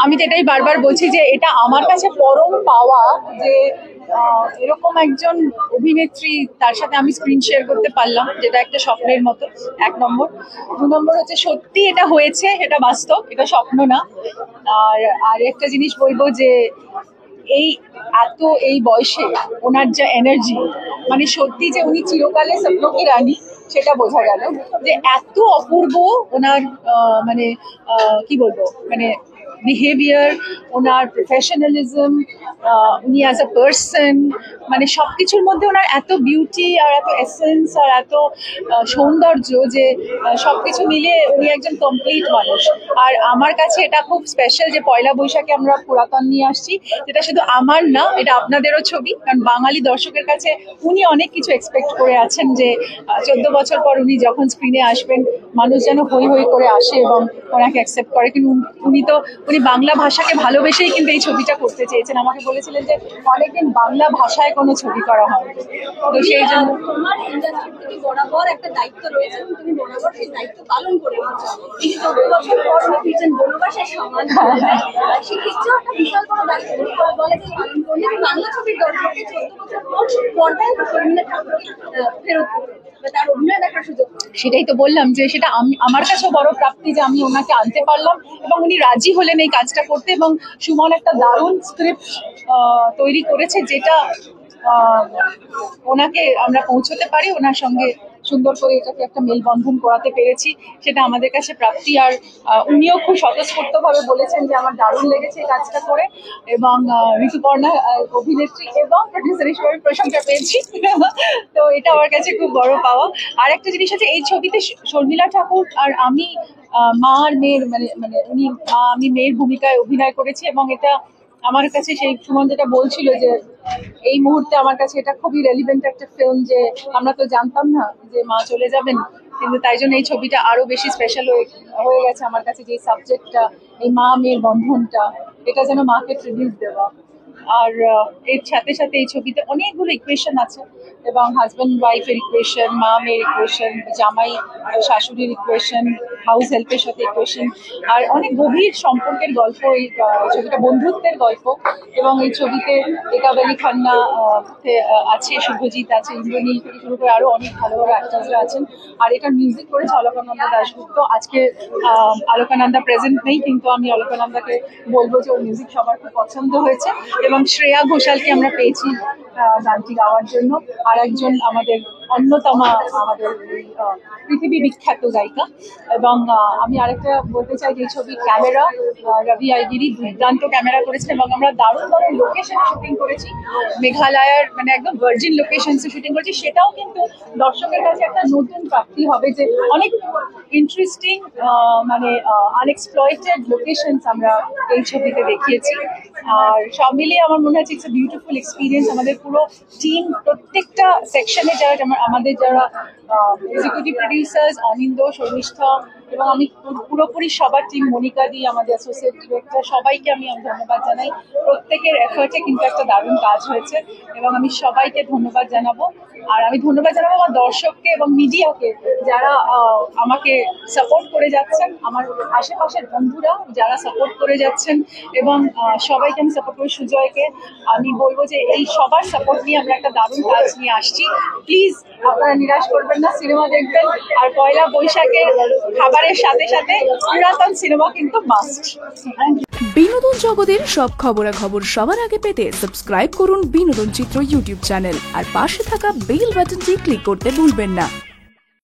আমি তো এটাই বারবার বলছি যে এটা আমার কাছে পরম পাওয়া যে এরকম একজন অভিনেত্রী, তার সাথে আমি স্ক্রিন শেয়ার করতে পারলাম, যেটা একটা স্বপ্নের মতো। 1 নম্বর। 2 নম্বর হচ্ছে সত্যি এটা হয়েছে, এটা বাস্তব, এটা স্বপ্ন না। আর আর একটা জিনিস বলবো যে এই এই বয়সে ওনার যা এনার্জি, মানে সত্যি যে উনি চিরকালে স্বপ্ন কি রানী, সেটা বোঝা গেল। যে এত অপূর্ব ওনার মানে কি বলবো, মানে বিহেভিয়ার, ওনার প্রফেশনালিজম, উনি অ্যাজ আ পার্সন, মানে সবকিছুর মধ্যে ওনার এত বিউটি আর এত এসেন্স আর এত সৌন্দর্য যে সবকিছু মিলিয়ে উনি একজন কমপ্লিট মানুষ। আর আমার কাছে এটা খুব স্পেশাল যে পয়লা বৈশাখে আমরা পুরাতন নিয়ে আসছি, যেটা শুধু আমার না, এটা আপনাদেরও ছবি। কারণ বাঙালি দর্শকের কাছে উনি অনেক কিছু এক্সপেক্ট করে আছেন যে 14 বছর পর উনি যখন স্ক্রিনে আসবেন, মানুষ যেন হই হই করে আসে এবং ওনাকে অ্যাকসেপ্ট করে। কিন্তু উনি বাংলা ভাষাকে ভালোবেসেই কিন্তু এই ছবিটা করতে চেয়েছেন। আমাকে বলেছিলেন যে অনেকদিন বাংলা ভাষায় কোনো ছবি করা হয়, তো সেই জন্য তোমার ইন্ডাস্ট্রির প্রতি বরাবর একটা দায়িত্ব রয়েছে, তুমি বরাবর সেই দায়িত্ব পালন করে এসেছো। এই 14 বছর পর ফিরছেন বনবাসের সমান, সেক্ষেত্রেও একটা বিশাল বড় দায়িত্ব বলে যে পালন করলে বাংলা ছবির দর্শককে 14 বছর পর পর্দায় শর্মিলা ঠাকুরকে ফেরত তার অভিনয় দেখার সুযোগ। সেটাই তো বললাম যে সেটা আমার কাছেও বড় প্রাপ্তি যে আমি ওনাকে আনতে পারলাম এবং উনি রাজি হলেন এই কাজটা করতে। এবং সুমন একটা দারুণ স্ক্রিপ্ট তৈরি করেছে, যেটা ওনাকে আমরা পৌঁছতে পারি, ওনার সঙ্গে সুন্দর করে এটাকে একটা মেলবন্ধন করাতে পেরেছি, সেটা আমাদের কাছে প্রাপ্তি। আর উনিও খুব স্বতঃস্ফূর্তভাবে বলেছেন যে আমার দারুণ লেগেছে এই কাজটা করে। এবং ঋতুপর্ণা অভিনেত্রী এবং প্রডিউসার হিসেবে প্রশংসা পেয়েছি, তো এটা আমার কাছে খুব বড় পাওয়া। আর একটা জিনিস আছে, এই ছবিতে শর্মিলা ঠাকুর আর আমি মা আর মেয়ের মানে মানে উনি মা, আমি মেয়ের ভূমিকায় অভিনয় করেছি। এবং এটা আমার কাছে সেই সুমন যেটা বলছিল যে এই মুহূর্তে আমার কাছে এটা খুবই রেলিভেন্ট একটা ফিল্ম, যে আমরা তো জানতাম না যে মা চলে যাবেন, কিন্তু তাই জন্য এই ছবিটা আরো বেশি স্পেশাল হয়ে গেছে আমার কাছে। যে সাবজেক্টটা, এই মা মেয়ের বন্ধনটা, এটা যেন মাকে ট্রিবিউট দেওয়া। আর এর সাথে সাথে এই ছবিতে অনেকগুলো ইকুয়েশন আছে, এবং হাজব্যান্ড ওয়াইফের ইকুয়েশন, মা মেয়ের ইকুয়েশন, জামাই শাশুড়ির ইকুয়েশন, হাউস হেল্পের সাথে ইকুয়েশন, আর অনেক গভীর সম্পর্কের গল্প এই ছবিটা, বন্ধুত্বের গল্প। এবং এই ছবিতে একাবেলি খান্না আছে, শুভজিৎ আছে, ইন্দ্রনীল থেকে শুরু করে আরো অনেক ভালো ভালো অ্যাক্টার্সরা আছেন। আর এটা মিউজিক করেছে অলকানন্দা দাশগুপ্ত। আজকে অলকানন্দা প্রেজেন্ট নেই, কিন্তু আমি অলকানন্দাকে বলবো যে ওর মিউজিক সবার খুব পছন্দ হয়েছে। এবং শ্রেয়া ঘোষালকে আমরা পেয়েছি গানটি গাওয়ার জন্য, আর একজন আমাদের অন্যতমা, আমাদের পৃথিবী বিখ্যাত গায়িকা। এবং আমি আরেকটা বলতে চাই যে এই ছবির ক্যামেরা রবি আইগিরি দুর্দান্ত ক্যামেরা করেছেন, এবং আমরা দারুণ দারুণ লোকেশনে শুটিং করেছি। মেঘালয়ের মানে একদম ভার্জিন লোকেশনসে শুটিং করেছি, সেটাও কিন্তু দর্শকের কাছে একটা নতুন প্রাপ্তি হবে যে অনেক ইন্টারেস্টিং মানে আনএক্সপ্লয়েটেড লোকেশনস আমরা এই ছবিতে দেখিয়েছি। আর সব মিলিয়ে আমার মনে হচ্ছে ইটস এ বিউটিফুল এক্সপিরিয়েন্স। আমাদের পুরো টিম, প্রত্যেকটা সেকশনে আমাদের যারা এক্সিকিউটিভ প্রডিউসার্স, অনিন্দ, শর্মিষ্ঠা, এবং আমি পুরোপুরি সবার টিম, মনিকা দি আমাদের অ্যাসোসিয়েট ডিরেক্টর, সবাইকে আমি ধন্যবাদ জানাই। প্রত্যেকের এফার্টে কিন্তু একটা দারুণ কাজ হয়েছে, এবং আমি সবাইকে ধন্যবাদ জানাবো। আর আমি ধন্যবাদ জানাবো আমার দর্শককে এবং মিডিয়াকে, যারা আমাকে সাপোর্ট করে যাচ্ছেন, আমার আশেপাশের বন্ধুরা যারা সাপোর্ট করে যাচ্ছেন, এবং সবাইকে আমি সাপোর্ট করি। সুজয়কে আমি বলবো যে এই সবার সাপোর্ট নিয়ে আমরা একটা দারুণ কাজ নিয়ে আসছি। প্লিজ আপনারা নিরাশ করবেন না, সিনেমা দেখবেন। আর পয়লা বৈশাখে খাবারের সাথে সাথে পুরাতন সিনেমা কিন্তু মাস্ট। বিনোদন জগতের সব খবরাখবর সবার আগে পেতে সাবস্ক্রাইব করুন বিনোদন চিত্র ইউটিউব চ্যানেল, আর পাশে থাকা বেল বাটনটি ক্লিক করতে ভুলবেন না।